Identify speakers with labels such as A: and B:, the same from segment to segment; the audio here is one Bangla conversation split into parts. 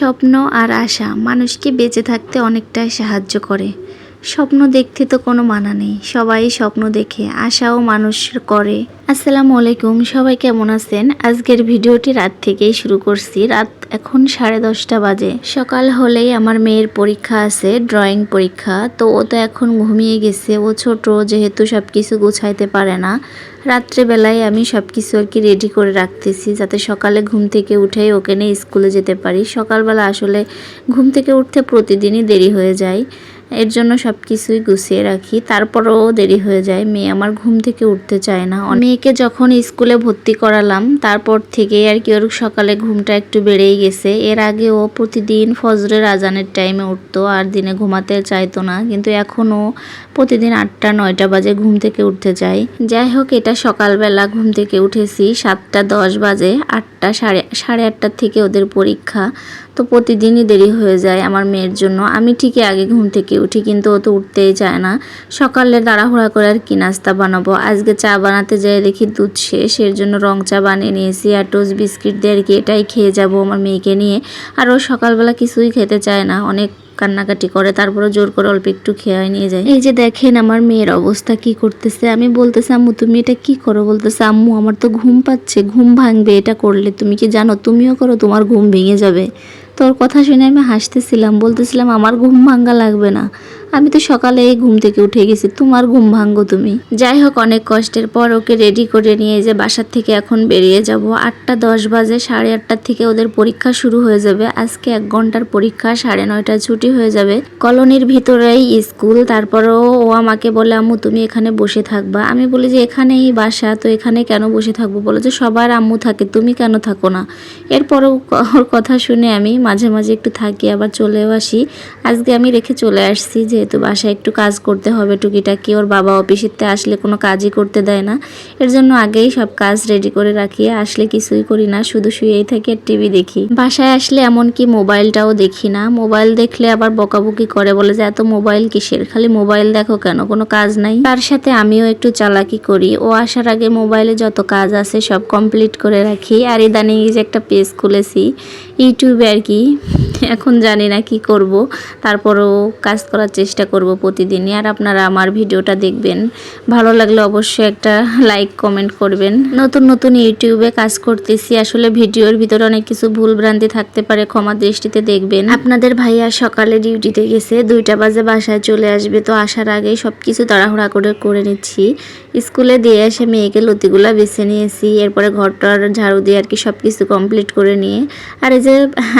A: স্বপ্ন আর আশা মানুষকে বেঁচে থাকতে অনেকটাই সাহায্য করে। স্বপ্ন দেখতে তো কোনো মানা নেই, সবাই স্বপ্ন দেখে, আশাও মানুষ করে। আসসালামু আলাইকুম, সবাই কেমন আছেন? আজকের ভিডিওটি রাত থেকেই শুরু করছি। রাত এখন 10:30 বাজে। সকাল হলেই আমার মেয়ের পরীক্ষা আছে, ড্রয়িং পরীক্ষা। তো ও তো এখন ঘুমিয়ে গেছে, ও ছোট যেহেতু সব কিছু গুছাইতে পারে না। রাত্রেবেলায় আমি সব কিছু আর কি রেডি করে রাখতেছি, যাতে সকালে ঘুম থেকে উঠেই ওকে নিয়ে স্কুলে যেতে পারি। সকালবেলা আসলে ঘুম থেকে উঠতে প্রতিদিনই দেরি হয়ে যায়, এর জন্য সব কিছুই গুছিয়ে রাখি। তারপরও দেরি হয়ে যায়, মেয়ে আমার ঘুম থেকে উঠতে চায় না। মেয়েকে যখন স্কুলে ভর্তি করালাম তারপর থেকে আর কি ওর সকালে ঘুমটা একটু বেড়েই গেছে। এর আগে ও প্রতিদিন ফজরের আজানের টাইমে উঠতো আর দিনে ঘুমাতে চাইতো না, কিন্তু এখনও প্রতিদিন 8টা-9টা বাজে ঘুম থেকে উঠতে চাই। যাই হোক, এটা সকালবেলা ঘুম থেকে উঠেছি 7টা 10 বাজে। 8টা সাড়ে 8টার থেকে ওদের পরীক্ষা, তো প্রতিদিনই দেরি হয়ে যায় আমার মেয়ের জন্য। আমি ঠিকই আগে ঘুম থেকে উঠি, কিন্তু ও তো উঠতেই চায় না। সকালে তাড়াহুড়া করে আর কি নাস্তা বানাবো। আজকে চা বানাতে যাই দেখি দুধ শেষ, এর জন্য রং চা বানিয়ে নিয়েছি আর টোস্ট বিস্কিট দিয়ে আর কি এটাই খেয়ে যাব আমার মেয়েকে নিয়ে। আর ও সকালবেলা কিছুই খেতে চায় না, অনেক কান্নাকাটি করে, তারপরে জোর করে অল্প একটু খেয়ে নিয়ে যায়। এই যে দেখেন আমার মেয়ের অবস্থা কি করতেছে। আমি বলতেছি, আম্মু তুমি এটা কি করো? বলতেছে, আম্মু আমার তো ঘুম পাচ্ছে, ঘুম ভাঙবে এটা করলে। তুমি কি জানো তুমিও করো, তোমার ঘুম ভেঙে যাবে। তোর কথা শুনে আমি হাসতেছিলাম, বলতেছিলাম আমার ঘুম ভাঙ্গা লাগবে না, আমি তো সকালে ঘুম থেকে উঠে গেছি, তোমার ঘুম ভাঙ্গো তুমি। যাই হোক, অনেক কষ্টের পর ওকে রেডি করে নিয়ে যে বাসার থেকে এখন বেরিয়ে যাব। 8টা 10 বাজে, 8:30 থেকে ওদের পরীক্ষা শুরু হয়ে যাবে। আজকে 1 ঘন্টার পরীক্ষা, 9:30টায় ছুটি হয়ে যাবে। কলোনির ভিতরেই স্কুল। তারপরও ও আমাকে বলে, আম্মু তুমি এখানে বসে থাকবা। আমি বলি যে এখানেই বাসা, তো এখানে কেন বসে থাকবো? বলে যে সবার আম্মু থাকে, তুমি কেন থাকো না? এরপরেও ওর কথা শুনে আমি মাঝে মাঝে একটু থাকি, আবার চলেও আসি। আজকে আমি রেখে চলে আসছি, যেহেতু বাসায় একটু কাজ করতে হবে টুকিটাকি। ওর বাবা অফিসেতে আসলে কোনো কাজই করতে দেয় না, এর জন্য আগেই সব কাজ রেডি করে রাখি। আসলে কিছুই করি না, শুধু শুয়েই থাকি আর টিভি দেখি। বাসায় আসলে এমনকি মোবাইলটাও দেখি না। মোবাইল দেখলে আবার বকাবকি করে, বলে যে এত মোবাইল কিসের, খালি মোবাইল দেখো কেন, কোনো কাজ নাই? তার সাথে আমিও একটু চালাকি করি। ও আসার আগে মোবাইলে যত কাজ আছে সব কমপ্লিট করে রাখি। আর ইদানিং যে একটা পেজ খুলেছি ইউটিউবে আর কি, এখন জানি না কি করব, তারপরও কাজ করার চেষ্টা করব প্রতিদিনই। আর আপনারা আমার ভিডিওটা দেখবেন, ভালো লাগলে অবশ্যই একটা লাইক কমেন্ট করবেন। নতুন নতুন ইউটিউবে কাজ করতেছি, আসলে ভিডিওর ভিতরে অনেক কিছু ভুল ভ্রান্তি থাকতে পারে, ক্ষমা দৃষ্টিতে দেখবেন। আপনাদের ভাইয়া সকালে ডিউটিতে গেছে, 2টা বাজে বাসায় চলে আসবে। তো আসার আগেই সব কিছু তাড়াহুড়া করে নিচ্ছি। স্কুলে দিয়ে এসে মেয়েকে লতিগুলা বেছে নিয়েছি, এরপরে ঘরটার ঝাড়ু দিয়ে আর কি সব কিছু কমপ্লিট করে নিয়ে। আর এই যে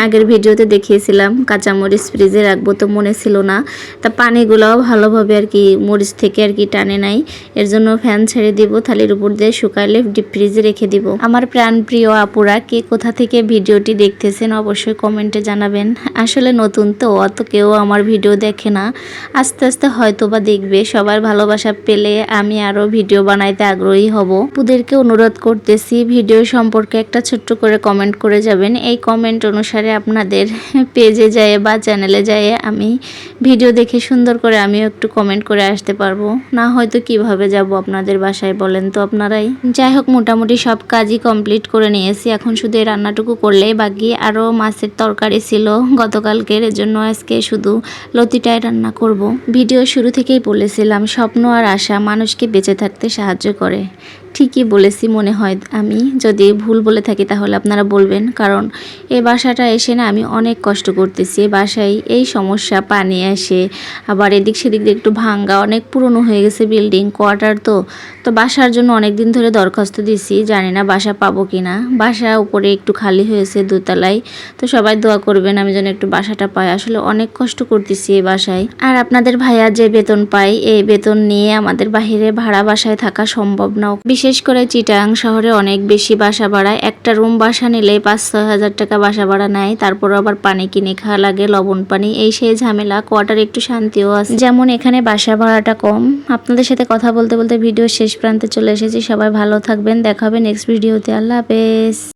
A: আগের ভিডিওতে দেখিয়েছিলাম কাঁচামরিচ ফ্রিজে রাখবো, তো মনে ছিল না, তা পানিগুলোও ভালোভাবে আর কি মরিচ থেকে আর কি টানে নাই, এর জন্য ফ্যান ছেড়ে দিব, থালির উপর দিয়ে শুকাইলে ডিপ ফ্রিজে রেখে দিব। আমার প্রাণপ্রিয় আপুরা কে কোথা থেকে ভিডিওটি দেখতেছেন অবশ্যই কমেন্টে জানাবেন। আসলে নতুন তো, অত কেউ আমার ভিডিও দেখে না, আস্তে আস্তে হয়তো বা দেখবে। সবার ভালোবাসা পেলে আমি আরও ভিডিও বানাইতে আগ্রহী হব। আপুদেরকে অনুরোধ করতেছি, ভিডিও সম্পর্কে একটা ছোট্ট করে কমেন্ট করে যাবেন। এই কমেন্ট অনুসারে আপনাদের পেজে যায় বা চ্যানেলে যায় আমি ভিডিও দেখে সুন্দর করে আমিও একটু কমেন্ট করে আসতে পারবো। না হয়তো কিভাবে যাব আপনাদের বাসায় বলেন তো আপনারাই। যাই হোক, মোটামুটি সব কাজই কমপ্লিট করে নিয়েছি, এখন শুধু এই রান্নাটুকু করলেই বাকি। আরও মাছের তরকারি ছিল গতকালকের, এর জন্য আজকে শুধু লতিটাই রান্না করব। ভিডিও শুরু থেকেই বলেছিলাম স্বপ্ন আর আশা মানুষকে বেঁচে থাকতে সাহায্য করে। ঠিকই বলেছি মনে হয়, আমি যদি ভুল বলে থাকি তাহলে আপনারা বলবেন, কারণ এই বাসাটা এসে না আমি অনেক কষ্ট করতেছি। বাসায় এই সমস্যা, পানি আসে, আবার এদিক সেদিক দিয়ে একটু ভাঙ্গা, অনেক পুরনো হয়ে গেছে বিল্ডিং, কোয়ার্টার তো বাসার জন্য অনেক দিন ধরে দরখাস্ত দিছি, জানি না বাসা পাবো কিনা। বাসা উপরে একটু খালি হয়েছে দোতলায়, তো সবাই দোয়া করবেন আমি যেন একটু বাসাটা পাই। আসলে অনেক কষ্ট করতেছি এই বাসায়। আর আপনাদের ভাইয়া যে বেতন পাই, এই বেতন নিয়ে আমাদের বাহিরে ভাড়া বাসায় থাকা সম্ভব না। বিশেষ করে চিটাং শহরে অনেক বেশি বাসা ভাড়া, একটা রুম বাসা নিলে 5-6 হাজার টাকা বাসা ভাড়া নেয়। তারপর আবার পানি কিনে খাওয়া লাগে, লবণ পানি, এই সেই ঝামেলা। কোয়ার্টারে একটু শান্তিও আছে, যেমন এখানে বাসা ভাড়াটা কম। আপনাদের সাথে কথা বলতে বলতে ভিডিও শেষ প্রান্তে চলে এসেছি। সবাই ভালো থাকবেন, দেখা হবে নেক্সট ভিডিওতে। আল্লাহ হাফেজ।